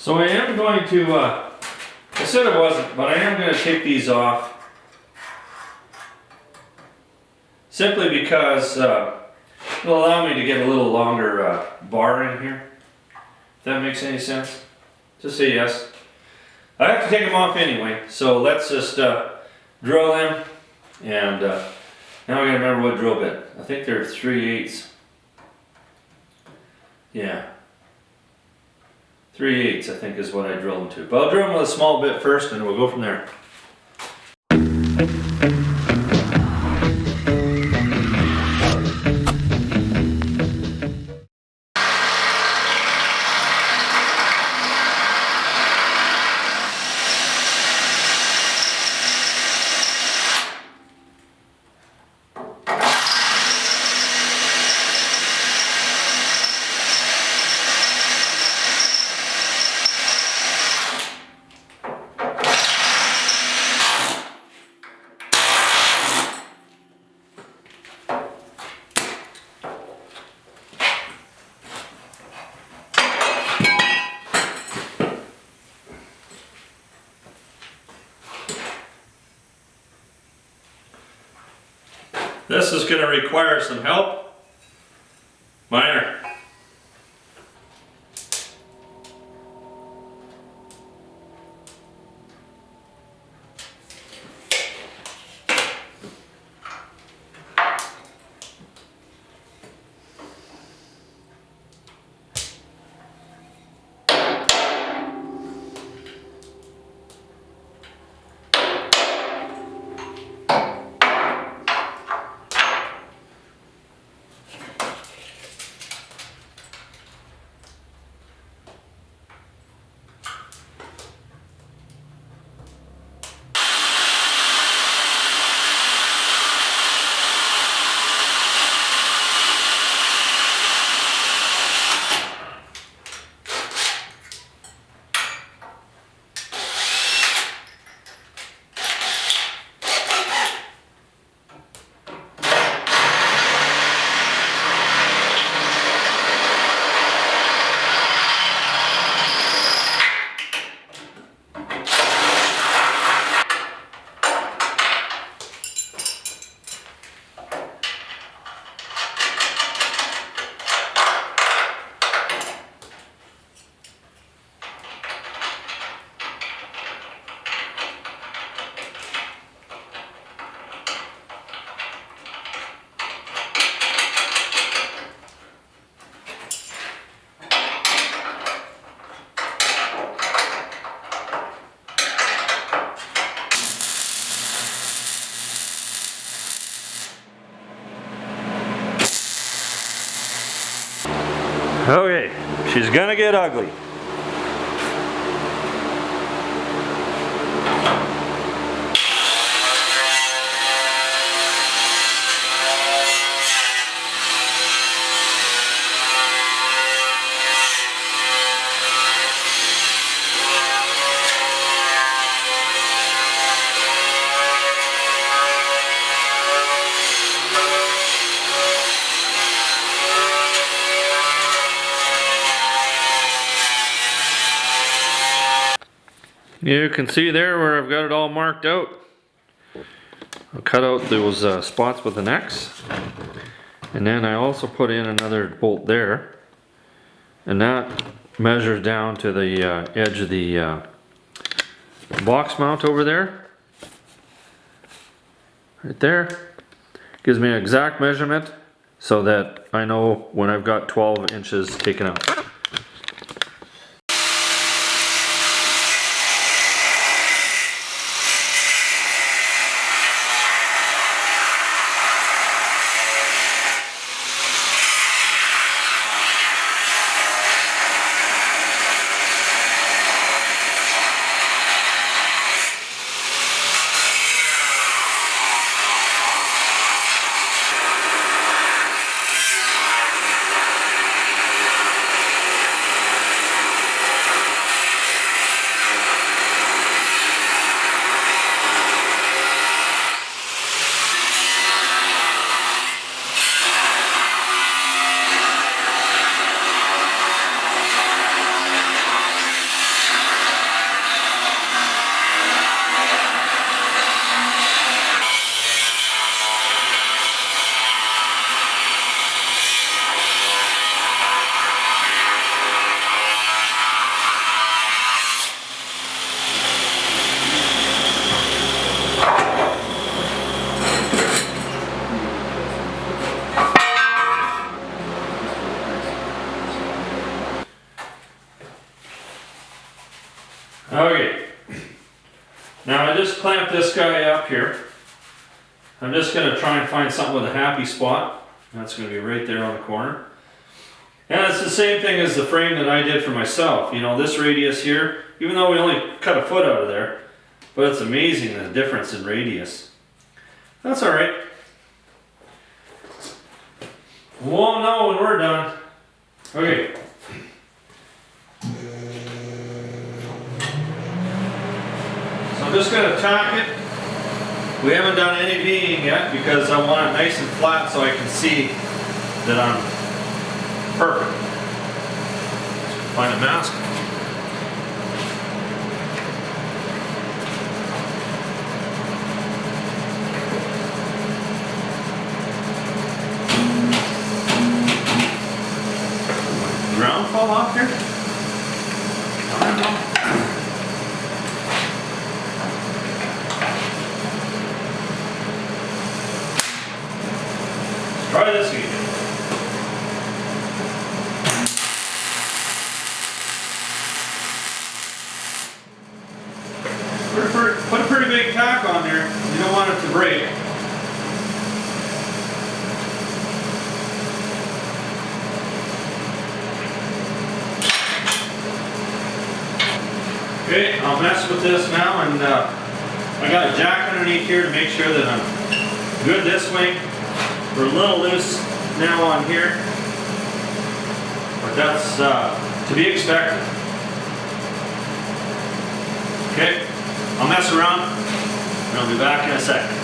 So I am going to, I said I wasn't, but I am going to take these off. Simply because it'll allow me to get a little longer bar in here. If that makes any sense? Just say yes. I have to take them off anyway, so let's just drill them. And now I gotta remember what drill bit. I think they're 3/8. Yeah. 3/8 I think is what I drill them to. But I'll drill them with a small bit first and we'll go from there. This is going to require some help. Minor. Okay, she's gonna get ugly. You can see there where I've got it all marked out. I'll cut out those spots with an X. And then I also put in another bolt there. And that measures down to the edge of the box mount over there. Right there. Gives me an exact measurement so that I know when I've got 12 inches taken out. Okay. Now I just clamped this guy up here. I'm just going to try and find something with a happy spot. That's going to be right there on the corner. And it's the same thing as the frame that I did for myself. You know, this radius here, even though we only cut a foot out of there, but it's amazing the difference in radius. That's alright. Won't know when we're done. Okay. So I'm just going to tack it. We haven't done any V'ing yet because I want it nice and flat so I can see that I'm perfect. Let's find a mask. Ground fall off here? I don't know. Try this again. Put a pretty big tack on there. You don't want it to break. Okay, I'll mess with this now, and I got a jack underneath here to make sure that I'm good this way. We're a little loose now on here, but that's to be expected. Okay, I'll mess around and I'll be back in a second.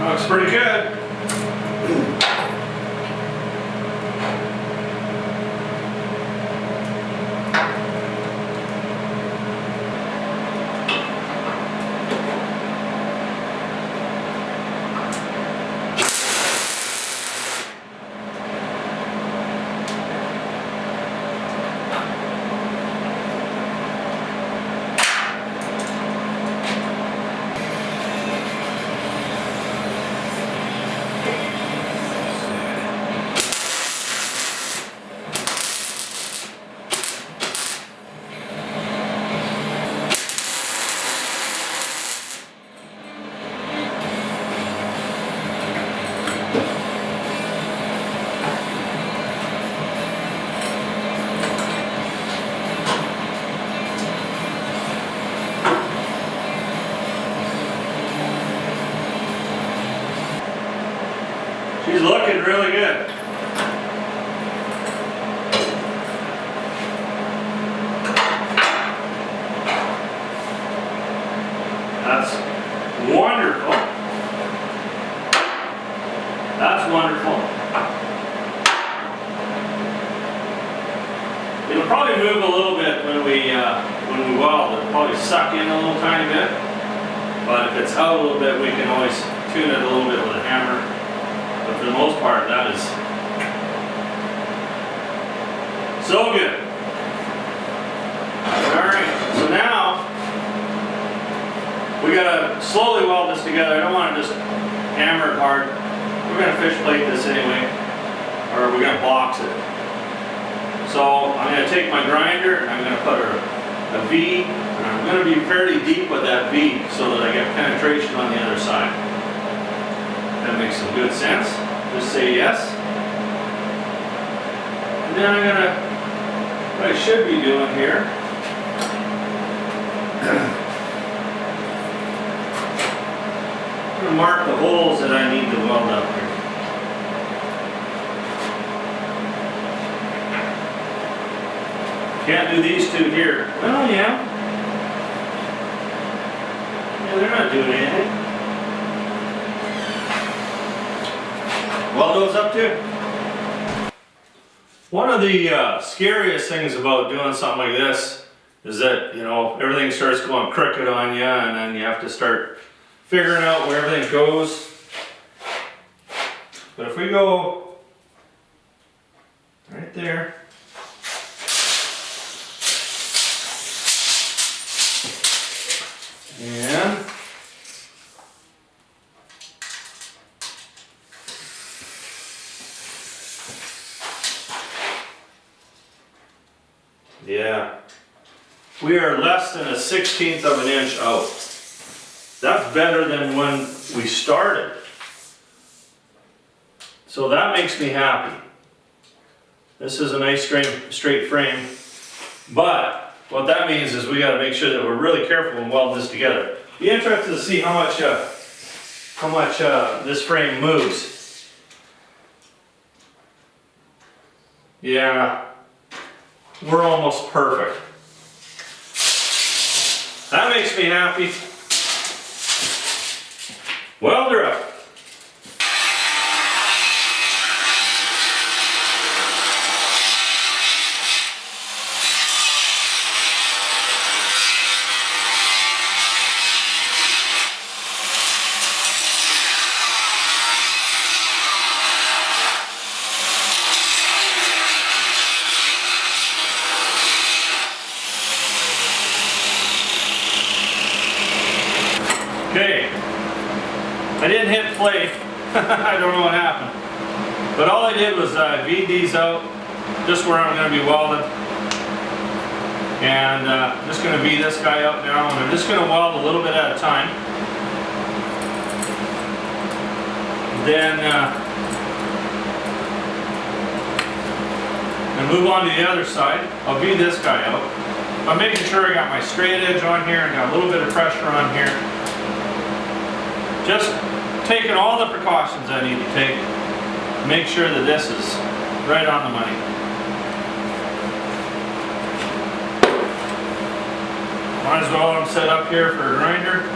Looks pretty good. She's looking really good. That's wonderful. That's wonderful. It'll probably move a little bit when we weld. It'll probably suck in a little tiny bit. But if it's out a little bit, we can always tune it a little bit with a hammer. But for the most part, that is so good. Alright, so now we gotta slowly weld this together. I don't want to just hammer it hard. We're gonna fish plate this anyway, or we're gonna box it. So I'm gonna take my grinder and I'm gonna put a V, and I'm gonna be fairly deep with that V so that I get penetration on the other side. That makes some good sense. Just say yes. And then I'm gonna, what I should be doing here to mark the holes that I need to weld up here. Can't do these two here. Well, yeah. Yeah, they're not doing anything. Weld those up too. One of the scariest things about doing something like this is that, you know, everything starts going crooked on you, and then you have to start figuring out where everything goes. But if we go right there, and yeah, we are less than a 1/16 of an inch out. That's better than when we started. So that makes me happy. This is a nice straight frame, but what that means is we got to make sure that we're really careful and weld this together. Be interested to see how much this frame moves. Yeah, we're almost perfect. That makes me happy. Welder up. Okay, I didn't hit play. I don't know what happened. But all I did was bead these out just where I'm going to be welding. And I'm just going to bead this guy out now, and I'm just going to weld a little bit at a time. Then and move on to the other side. I'll bead this guy out. I'm making sure I got my straight edge on here and got a little bit of pressure on here. Just taking all the precautions I need to take to make sure that this is right on the money. Might as well I'm set up here for a grinder.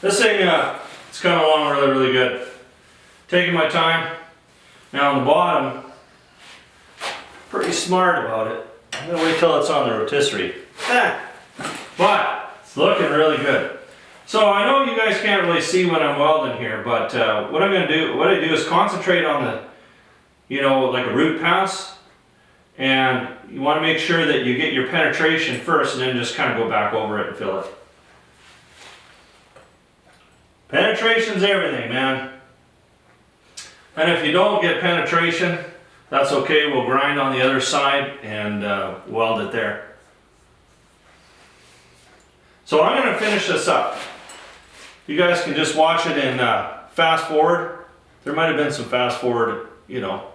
This thing, it's coming along really, really good. Taking my time. Now on the bottom, pretty smart about it. I'm gonna wait till it's on the rotisserie. But it's looking really good. So I know you guys can't really see when I'm welding here, but what I do is concentrate on the, you know, like a root pass. And you want to make sure that you get your penetration first and then just kind of go back over it and fill it. Penetration's everything, man. And if you don't get penetration, that's okay. We'll grind on the other side and weld it there. So I'm going to finish this up. You guys can just watch it in fast forward. There might have been some fast forward, you know,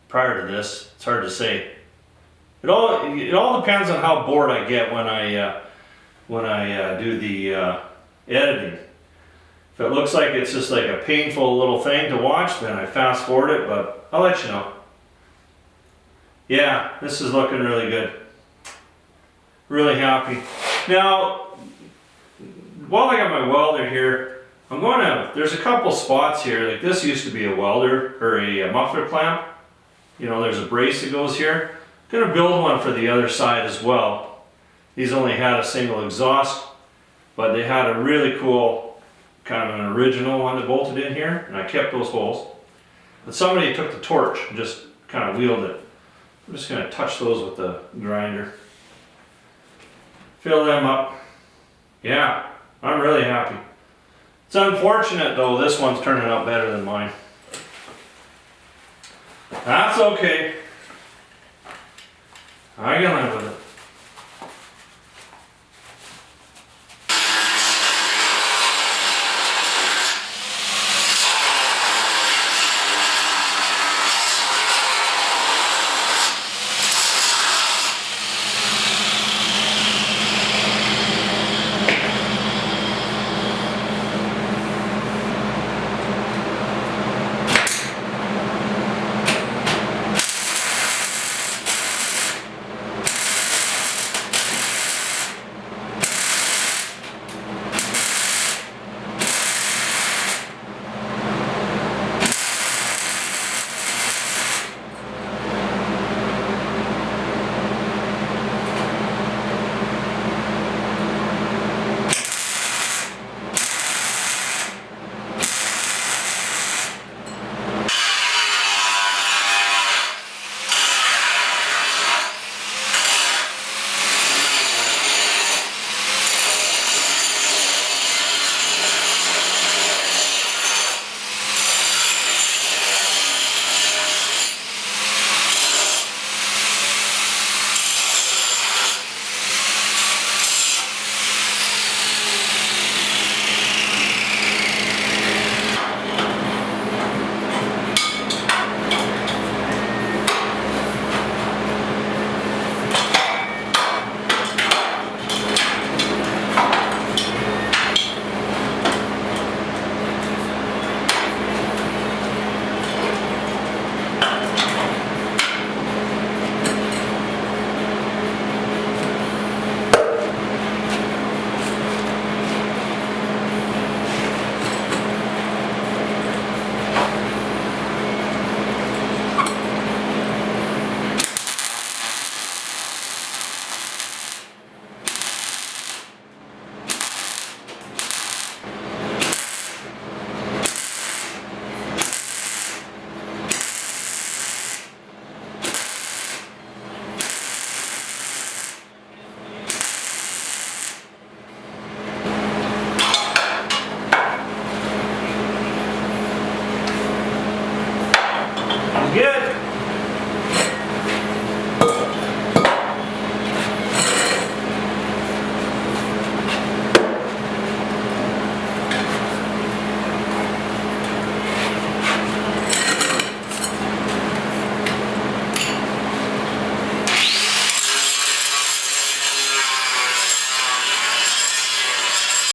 prior to this. It's hard to say. It all depends on how bored I get when I do the editing. If it looks like it's just like a painful little thing to watch, then I fast forward it, but I'll let you know. Yeah, this is looking really good. Really happy. Now, while I got my welder here, there's a couple spots here, like this used to be a welder, or a muffler clamp. You know, there's a brace that goes here. I'm going to build one for the other side as well. These only had a single exhaust, but they had a really cool, kind of an original one that bolted in here, and I kept those holes. But somebody took the torch and just kind of wheeled it. I'm just going to touch those with the grinder. Fill them up. Yeah, I'm really happy. It's unfortunate though, this one's turning out better than mine. That's okay. I can live with